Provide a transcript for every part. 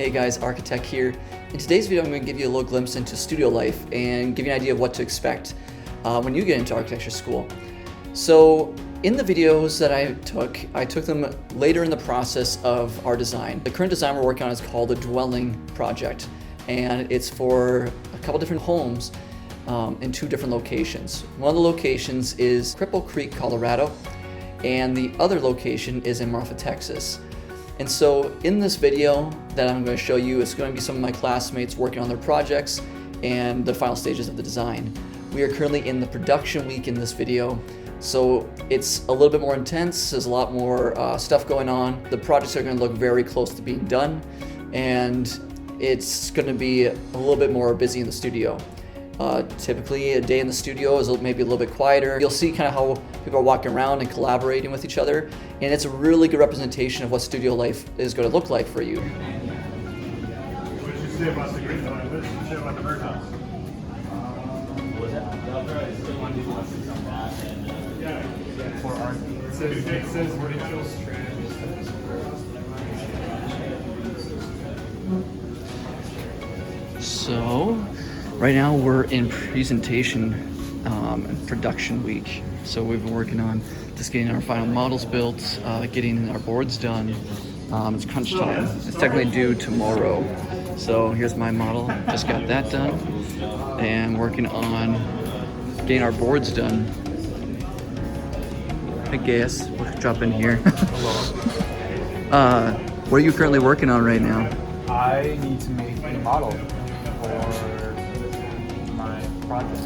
Hey guys, ArchiTech here. In today's video, I'm going to give you a little glimpse into studio life and give you an idea of what to expect when you get into architecture school. So in the videos that I took them later in the process of our design. The current design we're working on is called the Dwelling Project, and it's for a couple different homes in two different locations. One of the locations is Cripple Creek, Colorado, and the other location is in Marfa, Texas. And so in this video that I'm going to show you, it's going to be some of my classmates working on their projects and the final stages of the design. We are currently in the production week in this video, so it's a little bit more intense. There's a lot more stuff going on. The projects are going to look very close to being done, and it's going to be a little bit more busy in the studio. Typically a day in the studio is maybe a little bit quieter. You'll see kind of how people are walking around and collaborating with each other, and it's a really good representation of what studio life is going to look like for you. What did you say about the green line? What did you say about the birdhouse? Yeah. For art. It says vertical strands. So right now we're in presentation and production week. So we've been working on just getting our final models built, getting our boards done. It's crunch time. It's technically due tomorrow. So here's my model, just got that done. And working on getting our boards done. I guess we'll drop in here. What are you currently working on right now? I need to make a model for my project.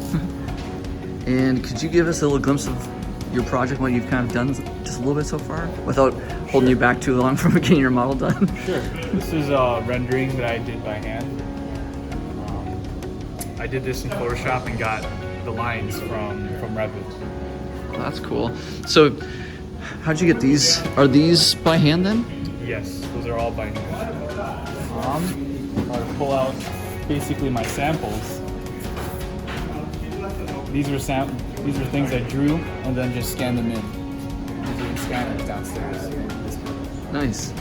And could you give us a little glimpse of your project, what you've kind of done just a little bit so far, without holding you back too long from getting your model done? Sure. This is a rendering that I did by hand. I did this in Photoshop and got the lines from Revit. Oh, that's cool. So how'd you get these? Are these by hand then? Yes, those are all by hand. I'll pull out basically my samples. These are things I drew and then just scan them in. You can scan it downstairs. Nice.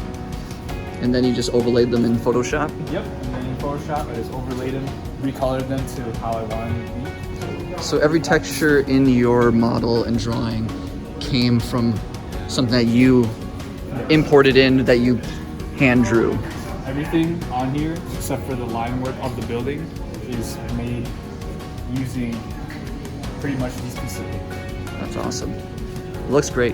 And then you just overlaid them in Photoshop? Yep, and then in Photoshop I just overlaid them, recolored them to how I wanted them to be. So every texture in your model and drawing came from something that you imported in, that you hand drew? Everything on here, except for the line work of the building, is made using pretty much these pieces. That's awesome. It looks great.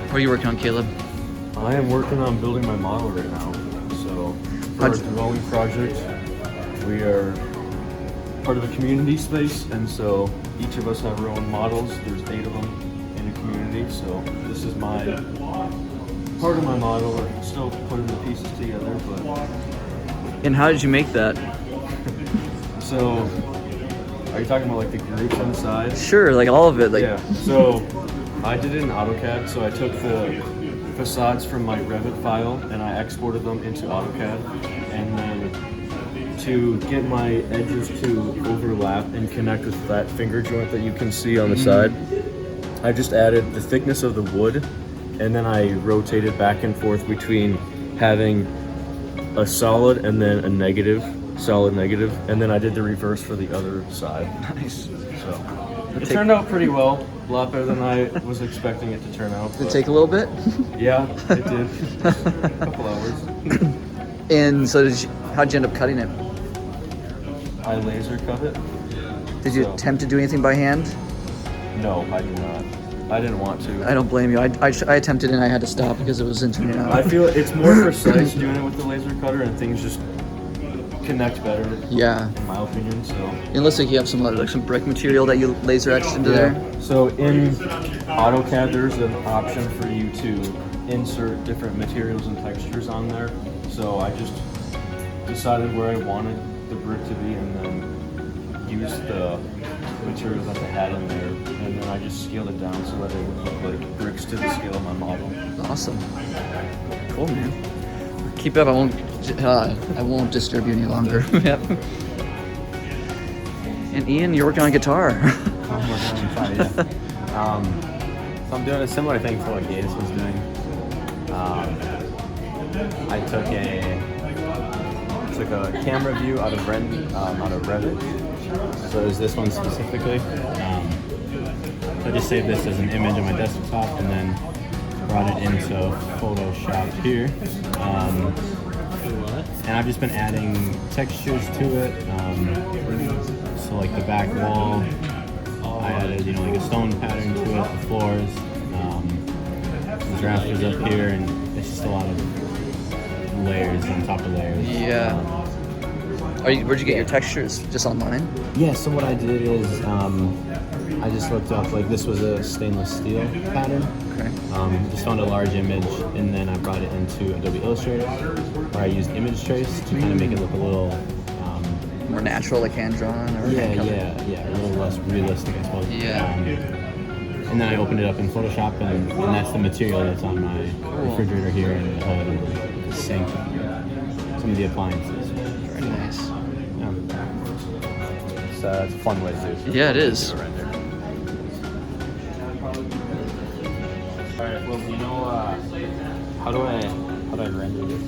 What are you working on, Caleb? I am working on building my model right now. So for our dwelling project, we are part of a community space, and so each of us have our own models. There's 8 of them in a community, so this is my part of my model. We're still putting the pieces together, but... And how did you make that? So, are you talking about like the groups on the side? Sure, like all of it. Like... Yeah, so I did it in AutoCAD, so I took the facades from my Revit file and I exported them into AutoCAD, and then to get my edges to overlap and connect with that finger joint that you can see on the side, I just added the thickness of the wood, and then I rotated back and forth between having a solid and then a negative, solid negative, and then I did the reverse for the other side. Nice. So it turned out pretty well, a lot better than I was expecting it to turn out. Did it take a little bit? Yeah, it did. A couple hours. And so how'd you end up cutting it? I laser cut it. Did you attempt to do anything by hand? No, I did not. I didn't want to. I don't blame you. I attempted and I had to stop because it wasn't turning out. I feel it's more precise doing it with the laser cutter, and things just connect better. Yeah. In my opinion, so. It looks like you have some brick material that you laser etched into there. So in AutoCAD, there's an option for you to insert different materials and textures on there. So I just decided where I wanted the brick to be, and then used the materials that they had in there, and then I just scaled it down so that it would look like bricks to the scale of my model. Awesome. Cool, man. Keep up. I won't disturb you any longer. Yep. And Ian, you're working on guitar. I'm working on guitar, yeah. So I'm doing a similar thing to what Gatus was doing. I took a camera view out of Revit. So it was this one specifically. I just saved this as an image on my desktop and then brought it into Photoshop here. And I've just been adding textures to it. So like the back wall, I added, like a stone pattern to it, the floors, the rafters up here, and it's just a lot of layers on top of layers. Yeah. Where'd you get your textures? Just online? Yeah, so what I did is I just looked up, like this was a stainless steel pattern. Okay. Just found a large image, and then I brought it into Adobe Illustrator, where I used image trace to kind of make it look a little more natural, like hand drawn or hand colored? Yeah, a little less realistic, I suppose. Yeah. And then I opened it up in Photoshop, and that's the material that's on my refrigerator here, and the sink, some of the appliances. Very nice. Yeah. So it's a fun way to do it. Yeah, it is. Alright, well, how do I render this?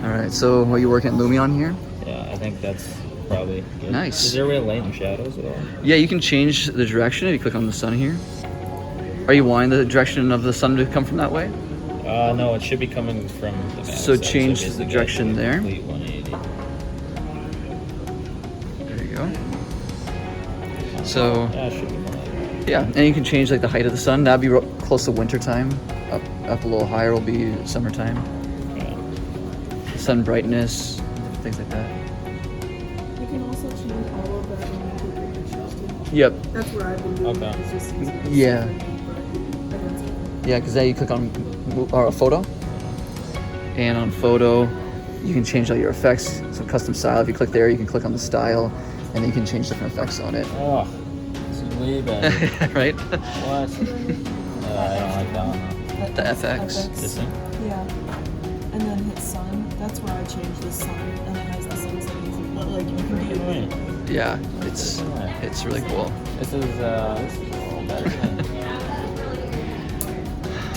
All right, so are you working at Lumion here? Yeah, I think that's probably good. Nice. Is there a way to lighten shadows at all? Yeah, you can change the direction if you click on the sun here. Are you wanting the direction of the sun to come from that way? No, it should be coming from the back So side, change the basically direction a there. complete 180. There you go. So, Yeah, it should be more like that. yeah, and you can change like the height of the sun. That'd be close to winter time. Up a little higher will be summertime. Yeah. Sun brightness, things like that. You can also change all of that when you take your pictures too. Yep. That's where I've been doing Okay. it. It's just easier. Yeah. But that's it. Yeah, because then you click on a photo, and on photo, you can change all your effects. So custom style. If you click there, you can click on the style, and then you can change different effects on it. Oh, this is way better. Right? What? I don't like that one. The FX. This thing? Yeah. And then hit sun. That's where I changed the sun, and it has the sun settings. But like you can do Wait, Yeah, it's really cool. this is a little better than.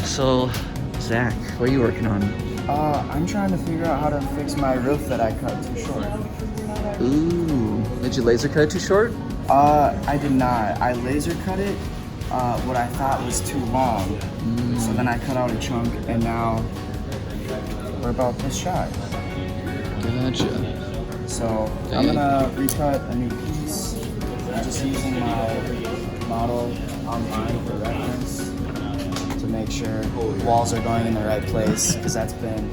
So, Zach, what are you working on? I'm trying to figure out how to fix my roof that I cut too short. Ooh, did you laser cut it too short? I did not. I laser cut it, what I thought was too long. So then I cut out a chunk, and now we're about this shot. Gotcha. So I'm gonna recut a new piece. I'm just using my model online for reference to make sure walls are going in the right place, because that's been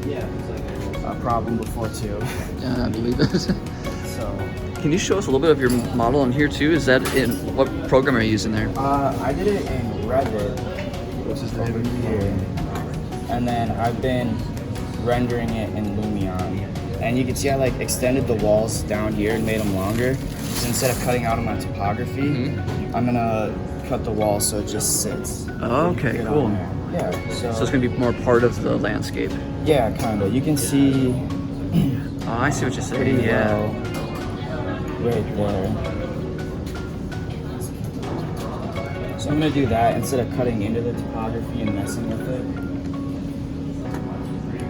a problem before too. Yeah, I believe it. So Can you show us a little bit of your model on here too? Is that in what program are you using there? I did it in Revit, which is over here, and then I've been rendering it in Lumion. And you can see I like extended the walls down here and made them longer. So instead of cutting out of my topography, I'm gonna cut the wall so it just sits. Okay, Get cool. on there. Yeah. So it's gonna be more part of the landscape. Yeah, kind of. You can see Oh, I see what you're saying. pretty Yeah. well right there. So I'm gonna do that instead of cutting into the topography and messing with it.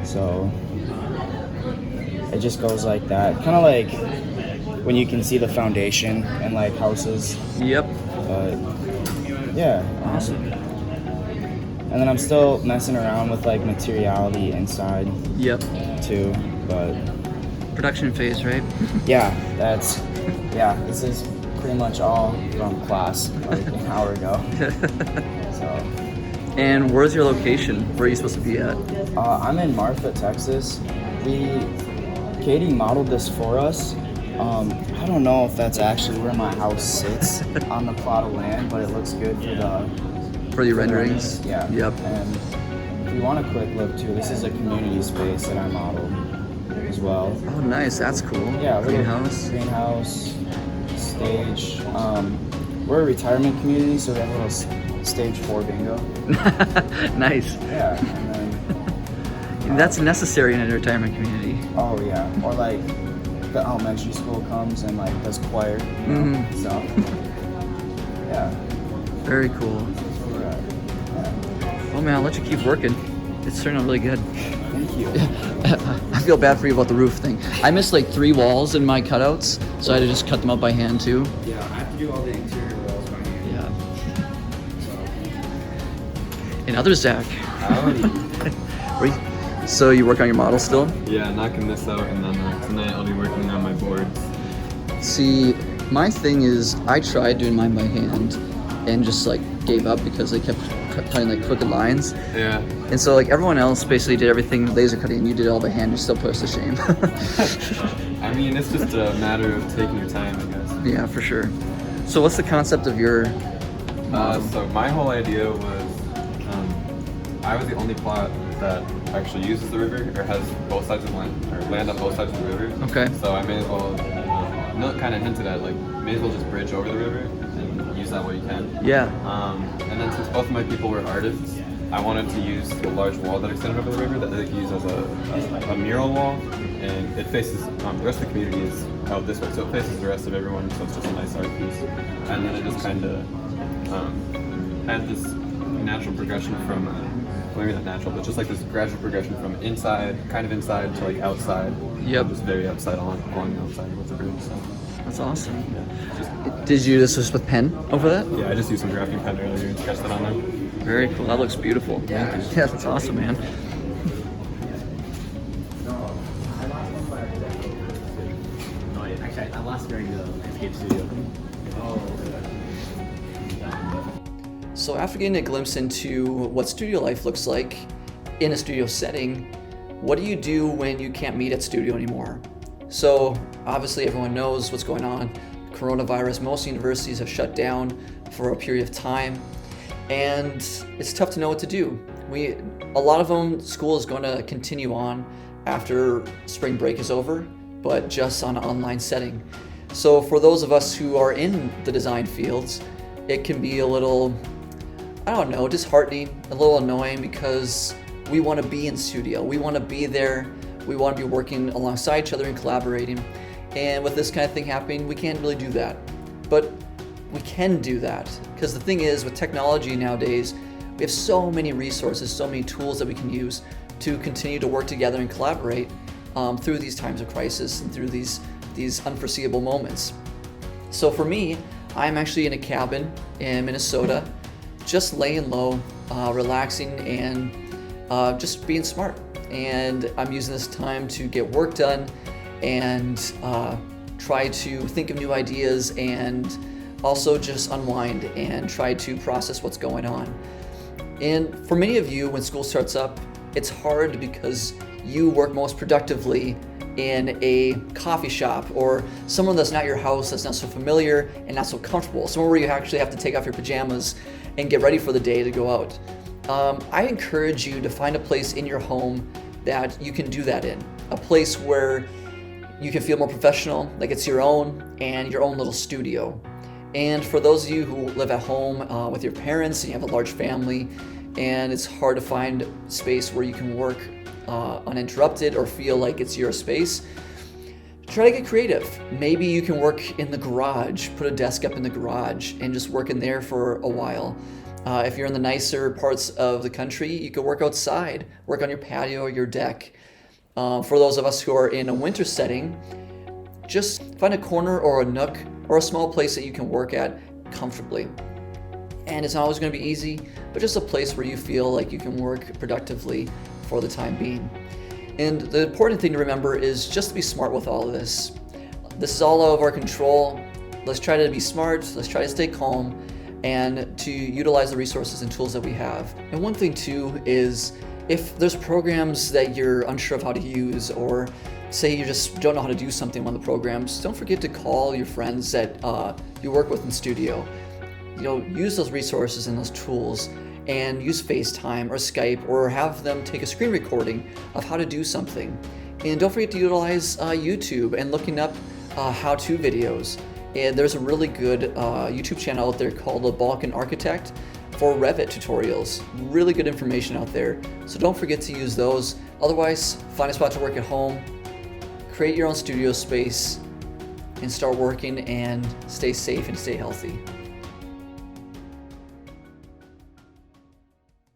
So it just goes like that. Kind of like when you can see the foundation in like houses. Yep. But yeah. Awesome. And then I'm still messing around with like materiality inside Yep. too. But Production phase, right? yeah, this is pretty much all from class like an hour ago. So And where's your location? Where are you supposed to be at? I'm in Marfa, Texas. Katie modeled this for us. I don't know if that's actually where my house sits on the plot of land, but it looks good For your renderings? Yeah. Yep. And if you want a quick look too, this is a community space that I modeled as well. Oh, nice. That's cool. Yeah, a little Greenhouse. stage. We're a retirement community, so we have a little stage 4 bingo. Nice. Yeah, and then That's necessary in a retirement community. oh yeah, or like the elementary school comes and like does choir. You know? So yeah. Very cool. Yeah. Well, man, I'll let you keep working. It's turning out really good. Thank you. I feel bad for you about the roof thing. I missed like 3 walls in my cutouts, so I had to just cut them out by hand too. Yeah, I have to do all the interior walls by hand. Yeah. So, And other Zach. Howdy. So you work on your model still? Yeah, knocking this out, and then tonight I'll be working on my boards. See, my thing is I tried doing mine by hand and just like gave up because they kept cutting like crooked lines. Yeah. And so like everyone else basically did everything laser cutting and you did it all by hand. You still put us to shame. I mean, it's just a matter of taking your time, I guess. Yeah, for sure. So what's the concept of your So my whole idea was, I was the only plot that actually uses the river or has both sides of land or land on both sides of the river. Okay. So I may as well, Milk kind of hinted at like, may as well just bridge over the river and use that while you can. Yeah. And then since both of my people were artists, I wanted to use a large wall that extended over the river that they could use as a mural wall, and it faces the rest of the community is out this way, so it faces the rest of everyone, so it's just a nice art piece. And then it just kind of had this natural progression from, maybe not natural, but just like this gradual progression from inside, kind of inside to like outside. Yep. Just very outside along the outside with the bridge. So. That's awesome. Yeah, just, Did you do this just with pen over that? yeah, I just used some graphing pen earlier and sketched that on there. Very cool. That looks beautiful. Yeah, that's awesome, man. Actually, I lost during the escape studio. So after getting a glimpse into what studio life looks like in a studio setting, what do you do when you can't meet at studio anymore? So obviously everyone knows what's going on. Coronavirus, most universities have shut down for a period of time, and it's tough to know what to do. A lot of them, school is going to continue on after spring break is over, but just on an online setting. So for those of us who are in the design fields, it can be a little, I don't know, disheartening, a little annoying, because we want to be in studio. We want to be there. We want to be working alongside each other and collaborating. And with this kind of thing happening, we can't really do that. But we can do that, because the thing is, with technology nowadays, we have so many resources, so many tools that we can use to continue to work together and collaborate through these times of crisis and through these unforeseeable moments. So for me, I'm actually in a cabin in Minnesota, just laying low, relaxing, and just being smart. And I'm using this time to get work done and try to think of new ideas, and also just unwind and try to process what's going on. And for many of you, when school starts up, it's hard because you work most productively in a coffee shop or somewhere that's not your house, that's not so familiar and not so comfortable, somewhere where you actually have to take off your pajamas and get ready for the day to go out. I encourage you to find a place in your home that you can do that in, a place where you can feel more professional, like it's your own and your own little studio. And for those of you who live at home with your parents and you have a large family and it's hard to find space where you can work uninterrupted or feel like it's your space, try to get creative. Maybe you can work in the garage, put a desk up in the garage and just work in there for a while. If you're in the nicer parts of the country, you could work outside, work on your patio or your deck. For those of us who are in a winter setting, just find a corner or a nook or a small place that you can work at comfortably. And it's not always going to be easy, but just a place where you feel like you can work productively for the time being. And the important thing to remember is just to be smart with all of this. This is all out of our control. Let's try to be smart, let's try to stay calm, and to utilize the resources and tools that we have. And one thing too is, if there's programs that you're unsure of how to use, or say you just don't know how to do something on the programs, don't forget to call your friends that you work with in studio. Use those resources and those tools, and use FaceTime or Skype, or have them take a screen recording of how to do something. And don't forget to utilize YouTube and looking up how-to videos. And there's a really good YouTube channel out there called The Balkan Architect for Revit tutorials. Really good information out there. So don't forget to use those. Otherwise, find a spot to work at home, create your own studio space, and start working, and stay safe and stay healthy.